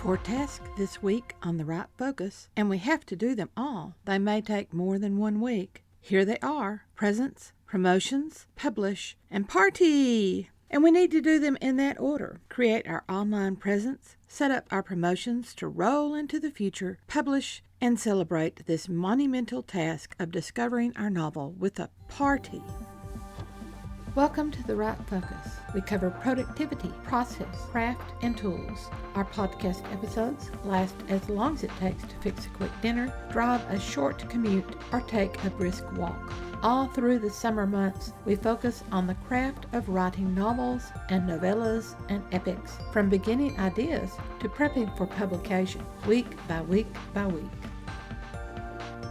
4 tasks this week on the right focus, and we have to do them all. They may take more than 1 week. Here they are: presents, promotions, publish, and party. And we need to do them in that order. Create our online presence, set up our promotions to roll into the future, publish, and celebrate this monumental task of discovering our novel with a party. Welcome to The Right Focus. We cover productivity, process, craft, and tools. Our podcast episodes last as long as it takes to fix a quick dinner, drive a short commute, or take a brisk walk. All through the summer months, we focus on the craft of writing novels and novellas and epics, from beginning ideas to prepping for publication, week by week by week.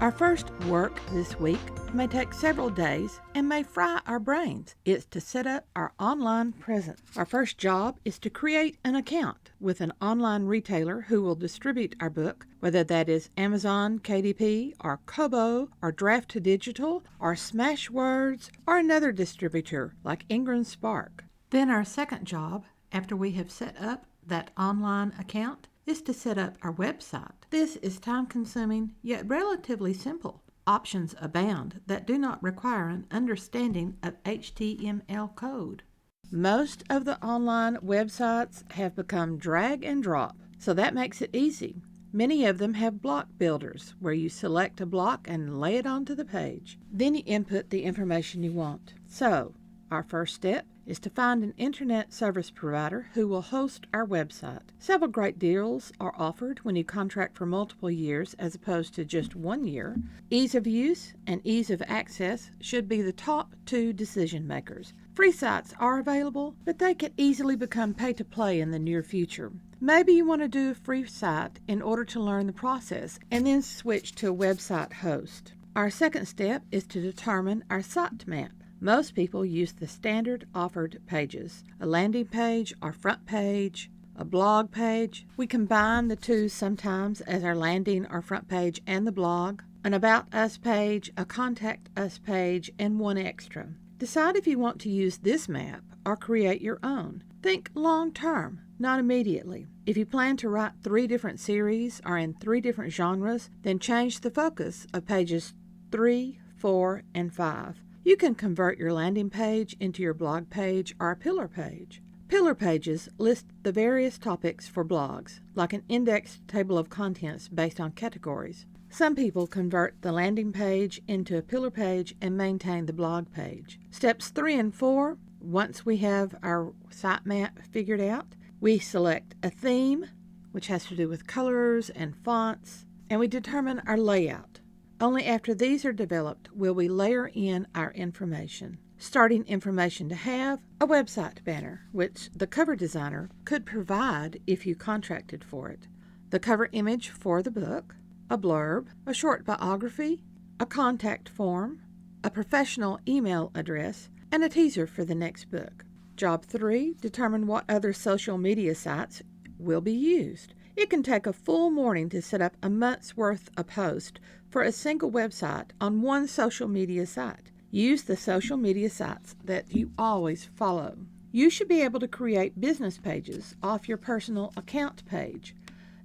Our first work this week may take several days and may fry our brains. It's to set up our online presence. Our first job is to create an account with an online retailer who will distribute our book, whether that is Amazon, KDP, or Kobo, or Draft to Digital, or Smashwords, or another distributor like Ingram Spark. Then our second job, after we have set up that online account, is to set up our website. This is time-consuming, yet relatively simple. Options abound that do not require an understanding of HTML code. Most of the online websites have become drag and drop, so that makes it easy. Many of them have block builders, where you select a block and lay it onto the page. Then you input the information you want. So, our first step is to find an internet service provider who will host our website. Several great deals are offered when you contract for multiple years as opposed to just 1 year. Ease of use and ease of access should be the top 2 decision makers. Free sites are available, but they could easily become pay-to-play in the near future. Maybe you want to do a free site in order to learn the process and then switch to a website host. Our second step is to determine our site map. Most people use the standard offered pages, a landing page or front page, a blog page. We combine the two sometimes as our landing or front page and the blog, an About Us page, a Contact Us page, and one extra. Decide if you want to use this map or create your own. Think long term, not immediately. If you plan to write 3 different series or in 3 different genres, then change the focus of pages 3, 4, and 5. You can convert your landing page into your blog page or a pillar page. Pillar pages list the various topics for blogs, like an indexed table of contents based on categories. Some people convert the landing page into a pillar page and maintain the blog page. Steps 3 and 4, once we have our site map figured out, we select a theme, which has to do with colors and fonts, and we determine our layout. Only after these are developed will we layer in our information. Starting information to have a website banner, which the cover designer could provide if you contracted for it, the cover image for the book, a blurb, a short biography, a contact form, a professional email address, and a teaser for the next book. Job 3, determine what other social media sites will be used. It can take a full morning to set up a month's worth of posts for a single website on one social media site. Use the social media sites that you always follow. You should be able to create business pages off your personal account page.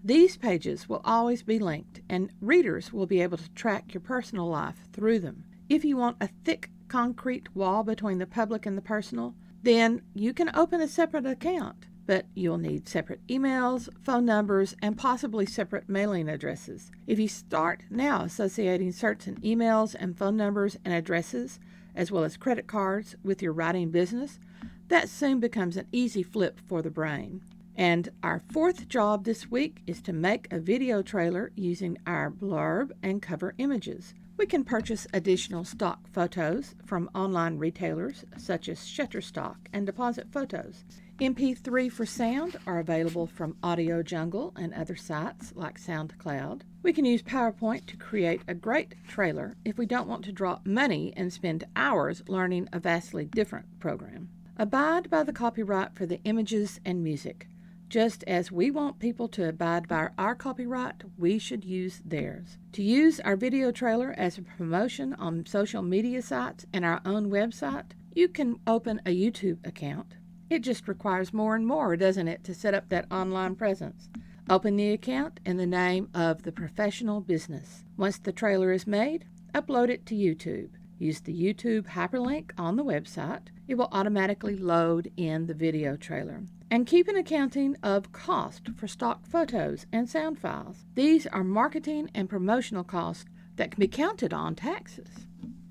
These pages will always be linked, and readers will be able to track your personal life through them. If you want a thick concrete wall between the public and the personal, then you can open a separate account. But you'll need separate emails, phone numbers, and possibly separate mailing addresses. If you start now associating certain emails and phone numbers and addresses, as well as credit cards, with your writing business, that soon becomes an easy flip for the brain. And our 4th job this week is to make a video trailer using our blurb and cover images. We can purchase additional stock photos from online retailers such as Shutterstock and Deposit Photos. MP3 for sound are available from Audio Jungle and other sites like SoundCloud. We can use PowerPoint to create a great trailer if we don't want to drop money and spend hours learning a vastly different program. Abide by the copyright for the images and music. Just as we want people to abide by our copyright, we should use theirs. To use our video trailer as a promotion on social media sites and our own website, you can open a YouTube account. It just requires more and more, doesn't it, to set up that online presence. Open the account in the name of the professional business. Once the trailer is made, upload it to YouTube. Use the YouTube hyperlink on the website. It will automatically load in the video trailer. And keep an accounting of cost for stock photos and sound files. These are marketing and promotional costs that can be counted on taxes.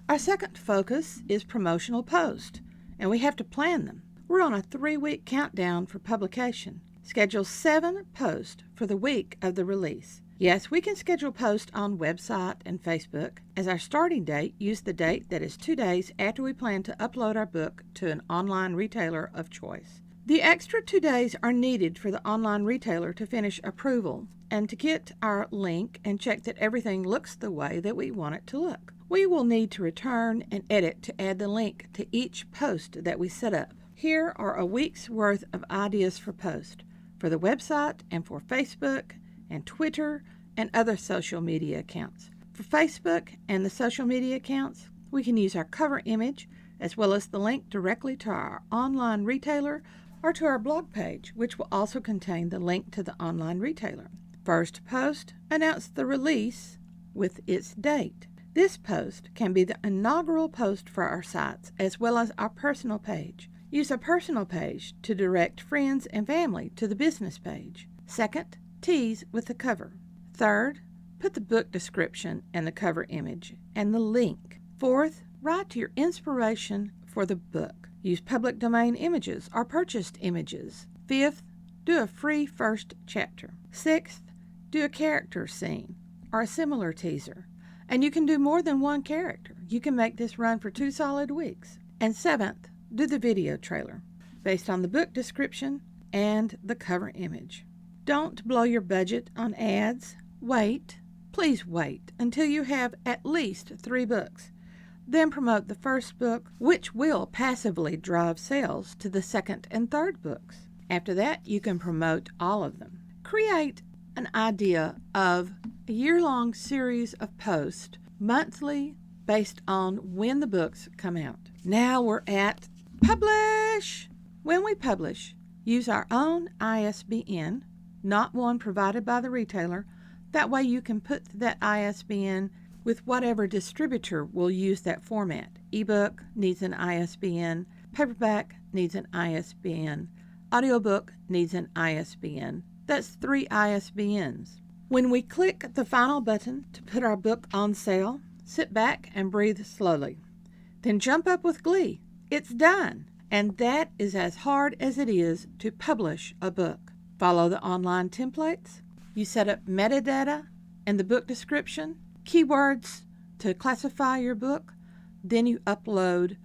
Our second focus is promotional posts, and we have to plan them. We're on a 3-week countdown for publication. Schedule 7 posts for the week of the release. Yes, we can schedule posts on website and Facebook. As our starting date, use the date that is 2 days after we plan to upload our book to an online retailer of choice. The extra 2 days are needed for the online retailer to finish approval and to get our link and check that everything looks the way that we want it to look. We will need to return and edit to add the link to each post that we set up. Here are a week's worth of ideas for posts for the website and for Facebook and Twitter and other social media accounts. For Facebook and the social media accounts, we can use our cover image as well as the link directly to our online retailer or to our blog page, which will also contain the link to the online retailer. First post, announce the release with its date. This post can be the inaugural post for our sites as well as our personal page. Use a personal page to direct friends and family to the business page. Second, tease with the cover. Third, put the book description and the cover image and the link. Fourth, write your inspiration for the book. Use public domain images or purchased images. Fifth, do a free first chapter. Sixth, do a character scene or a similar teaser. And you can do more than one character. You can make this run for 2 solid weeks. And seventh, do the video trailer based on the book description and the cover image. Don't blow your budget on ads. Wait, please wait until you have at least 3 books. Then promote the first book, which will passively drive sales to the second and third books. After that, you can promote all of them. Create an idea of a year-long series of posts, monthly, based on when the books come out. Now we're at publish. When we publish, use our own ISBN, not one provided by the retailer. That way you can put that ISBN with whatever distributor will use that format. Ebook needs an ISBN, paperback needs an ISBN, audiobook needs an ISBN. That's 3 ISBNs. When we click the final button to put our book on sale, sit back and breathe slowly. Then jump up with glee. It's done. And that is as hard as it is to publish a book. Follow the online templates. You set up metadata and the book description, keywords to classify your book. Then you upload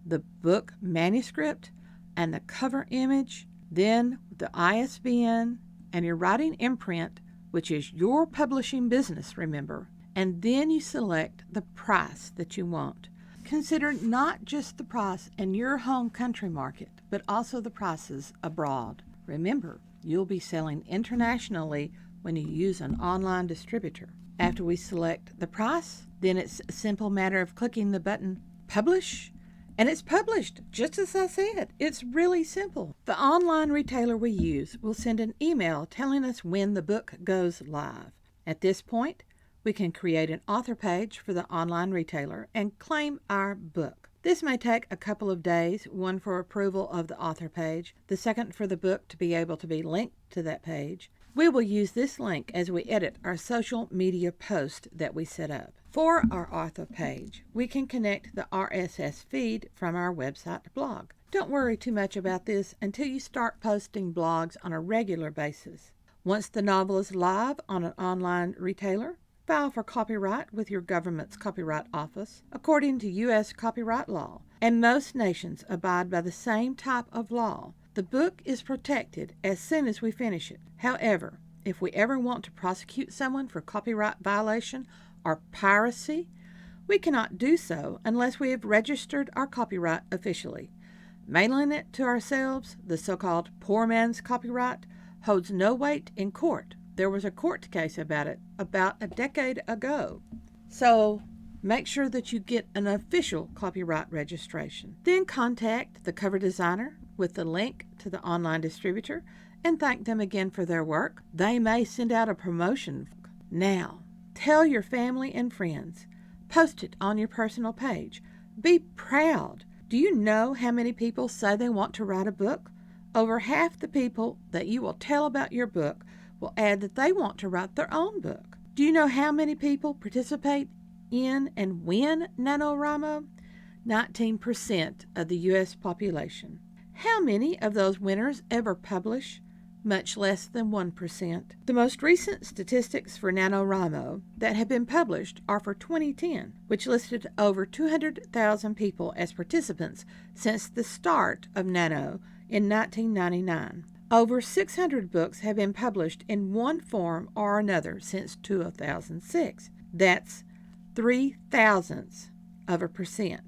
the book manuscript and the cover image, then the ISBN and your writing imprint, which is your publishing business, remember. And then you select the price that you want. Consider not just the price in your home country market, but also the prices abroad. Remember, you'll be selling internationally when you use an online distributor. After we select the price, then it's a simple matter of clicking the button Publish, and it's published, just as I said. It's really simple. The online retailer we use will send an email telling us when the book goes live. At this point, we can create an author page for the online retailer and claim our book. This may take a couple of days, one for approval of the author page, the second for the book to be able to be linked to that page. We will use this link as we edit our social media post that we set up. For our author page, we can connect the RSS feed from our website blog. Don't worry too much about this until you start posting blogs on a regular basis. Once the novel is live on an online retailer, file for copyright with your government's copyright office according to U.S. copyright law, and most nations abide by the same type of law. The book is protected as soon as we finish it. However, if we ever want to prosecute someone for copyright violation or piracy, we cannot do so unless we have registered our copyright officially. Mailing it to ourselves, the so-called poor man's copyright, holds no weight in court. There was a court case about it about a decade ago. So make sure that you get an official copyright registration. Then contact the cover designer with the link to the online distributor and thank them again for their work. They may send out a promotion. Now, tell your family and friends. Post it on your personal page. Be proud. Do you know how many people say they want to write a book? Over half the people that you will tell about your book will add that they want to write their own book. Do you know how many people participate in and win NaNoWriMo? 19% of the U.S. population. How many of those winners ever publish? Much less than 1%. The most recent statistics for NaNoWriMo that have been published are for 2010, which listed over 200,000 people as participants since the start of Nano in 1999. Over 600 books have been published in one form or another since 2006. That's 0.003%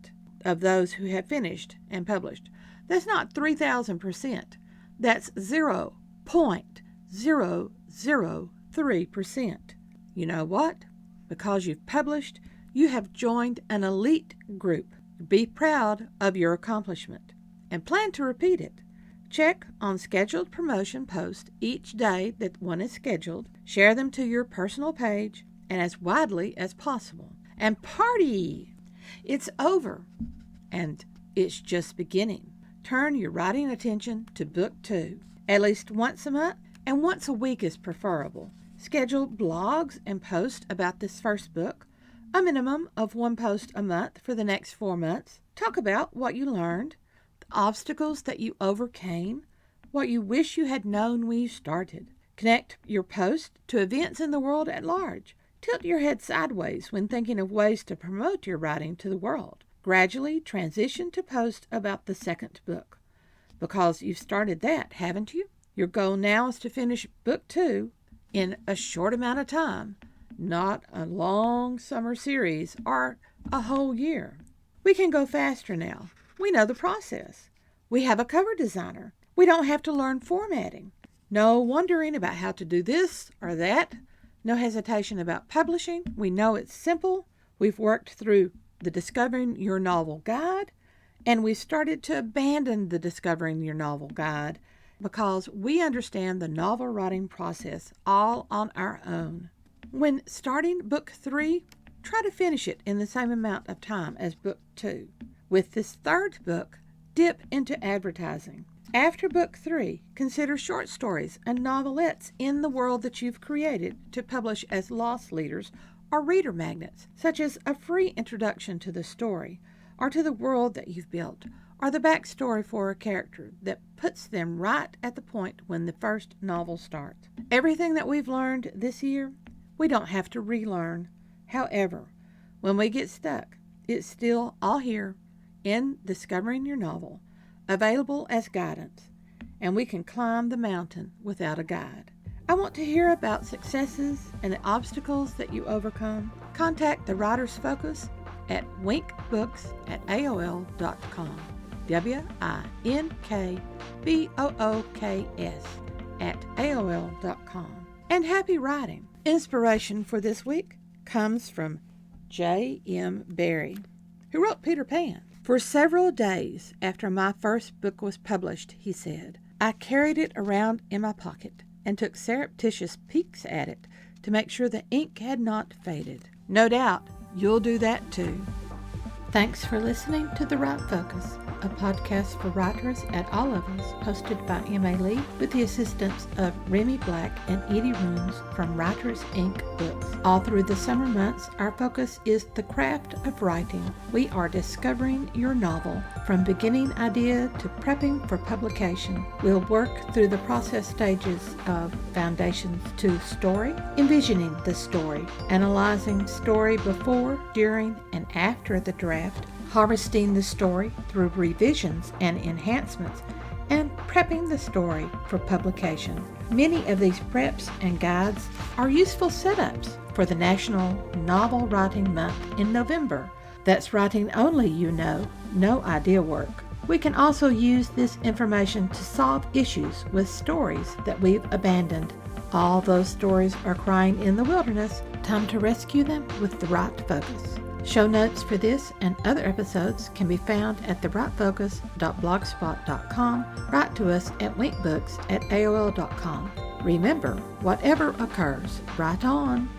of those who have finished and published. That's not 3,000%. That's 0.003%. You know what? Because you've published, you have joined an elite group. Be proud of your accomplishment and plan to repeat it. Check on scheduled promotion posts each day that one is scheduled. Share them to your personal page and as widely as possible. And party! It's over, and it's just beginning. Turn your writing attention to Book 2. At least once a month, and once a week is preferable. Schedule blogs and posts about this first book, a minimum of one post a month for the next 4 months. Talk about what you learned, the obstacles that you overcame, what you wish you had known when you started. Connect your post to events in the world at large. Tilt your head sideways when thinking of ways to promote your writing to the world. Gradually transition to post about the second book, because you've started that, haven't you? Your goal now is to finish Book 2 in a short amount of time, not a long summer series or a whole year. We can go faster now. We know the process. We have a cover designer. We don't have to learn formatting. No wondering about how to do this or that. No hesitation about publishing. We know it's simple. We've worked through the Discovering Your Novel Guide, and we've started to abandon the Discovering Your Novel Guide because we understand the novel writing process all on our own. When starting Book 3, try to finish it in the same amount of time as Book 2. With this third book, dip into advertising. After Book 3, consider short stories and novelettes in the world that you've created to publish as loss leaders or reader magnets, such as a free introduction to the story or to the world that you've built, or the backstory for a character that puts them right at the point when the first novel starts. Everything that we've learned this year, we don't have to relearn. However, when we get stuck, it's still all here in Discovering Your Novel, available as guidance, and we can climb the mountain without a guide. I want to hear about successes and the obstacles that you overcome. Contact the Writer's Focus at winkbooks@aol.com. winkbooks@aol.com. And happy writing. Inspiration for this week comes from J.M. Barrie, who wrote Peter Pan. For several days after my first book was published, he said, I carried it around in my pocket and took surreptitious peeks at it to make sure the ink had not faded. No doubt you'll do that too. Thanks for listening to The Right Focus, a podcast for writers at all levels, hosted by M.A. Lee with the assistance of Remy Black and Edie Rooms from Writers Inc. Books. All through the summer months, our focus is the craft of writing. We are discovering your novel from beginning idea to prepping for publication. We'll work through the process stages of foundations to story, envisioning the story, analyzing story before, during, and after the draft, harvesting the story through revisions and enhancements, and prepping the story for publication. Many of these preps and guides are useful setups for the National Novel Writing Month in November. That's writing only, no idea work. We can also use this information to solve issues with stories that we've abandoned. All those stories are crying in the wilderness. Time to rescue them with the right focus. Show notes for this and other episodes can be found at therightfocus.blogspot.com. Write to us at winkbooks@aol.com. Remember, whatever occurs, write on.